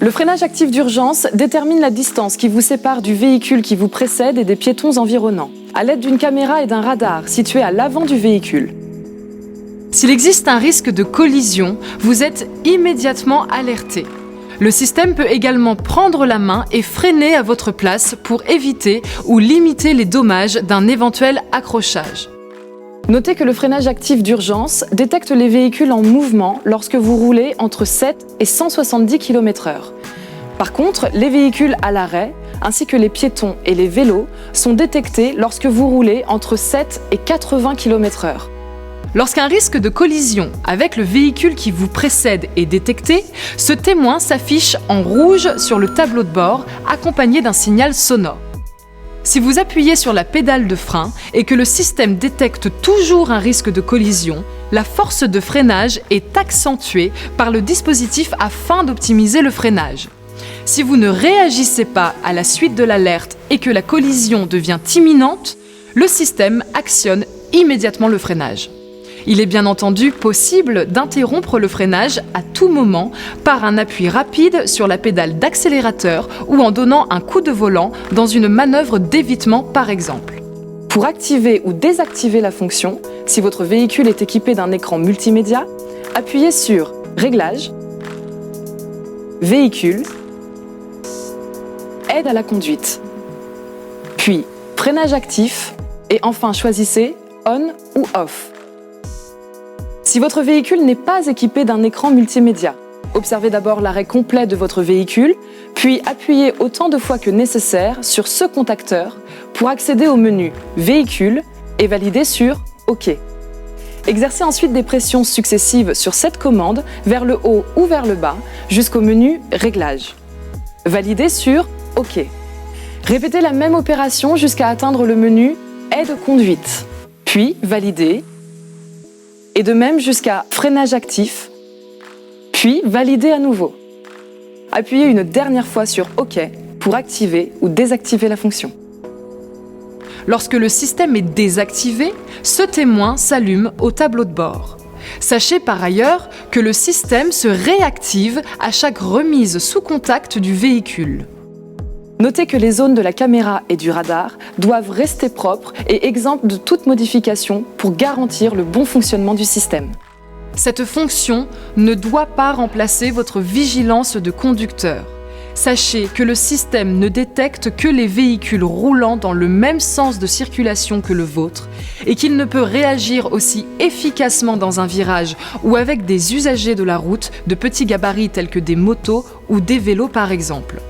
Le freinage actif d'urgence détermine la distance qui vous sépare du véhicule qui vous précède et des piétons environnants, à l'aide d'une caméra et d'un radar situés à l'avant du véhicule. S'il existe un risque de collision, vous êtes immédiatement alerté. Le système peut également prendre la main et freiner à votre place pour éviter ou limiter les dommages d'un éventuel accrochage. Notez que le freinage actif d'urgence détecte les véhicules en mouvement lorsque vous roulez entre 7 et 170 km/h. Par contre, les véhicules à l'arrêt, ainsi que les piétons et les vélos, sont détectés lorsque vous roulez entre 7 et 80 km/h. Lorsqu'un risque de collision avec le véhicule qui vous précède est détecté, ce témoin s'affiche en rouge sur le tableau de bord, accompagné d'un signal sonore. Si vous appuyez sur la pédale de frein et que le système détecte toujours un risque de collision, la force de freinage est accentuée par le dispositif afin d'optimiser le freinage. Si vous ne réagissez pas à la suite de l'alerte et que la collision devient imminente, le système actionne immédiatement le freinage. Il est bien entendu possible d'interrompre le freinage à tout moment par un appui rapide sur la pédale d'accélérateur ou en donnant un coup de volant dans une manœuvre d'évitement par exemple. Pour activer ou désactiver la fonction, si votre véhicule est équipé d'un écran multimédia, appuyez sur Réglages, Véhicule, Aide à la conduite, puis Freinage actif et enfin choisissez On ou Off. Si votre véhicule n'est pas équipé d'un écran multimédia, observez d'abord l'arrêt complet de votre véhicule, puis appuyez autant de fois que nécessaire sur ce contacteur pour accéder au menu Véhicule et validez sur OK. Exercez ensuite des pressions successives sur cette commande vers le haut ou vers le bas jusqu'au menu Réglages. Validez sur OK. Répétez la même opération jusqu'à atteindre le menu Aide conduite, puis validez. Et de même jusqu'à freinage actif, puis validez à nouveau. Appuyez une dernière fois sur OK pour activer ou désactiver la fonction. Lorsque le système est désactivé, ce témoin s'allume au tableau de bord. Sachez par ailleurs que le système se réactive à chaque remise sous contact du véhicule. Notez que les zones de la caméra et du radar doivent rester propres et exemptes de toute modification pour garantir le bon fonctionnement du système. Cette fonction ne doit pas remplacer votre vigilance de conducteur. Sachez que le système ne détecte que les véhicules roulant dans le même sens de circulation que le vôtre et qu'il ne peut réagir aussi efficacement dans un virage ou avec des usagers de la route de petits gabarits tels que des motos ou des vélos par exemple.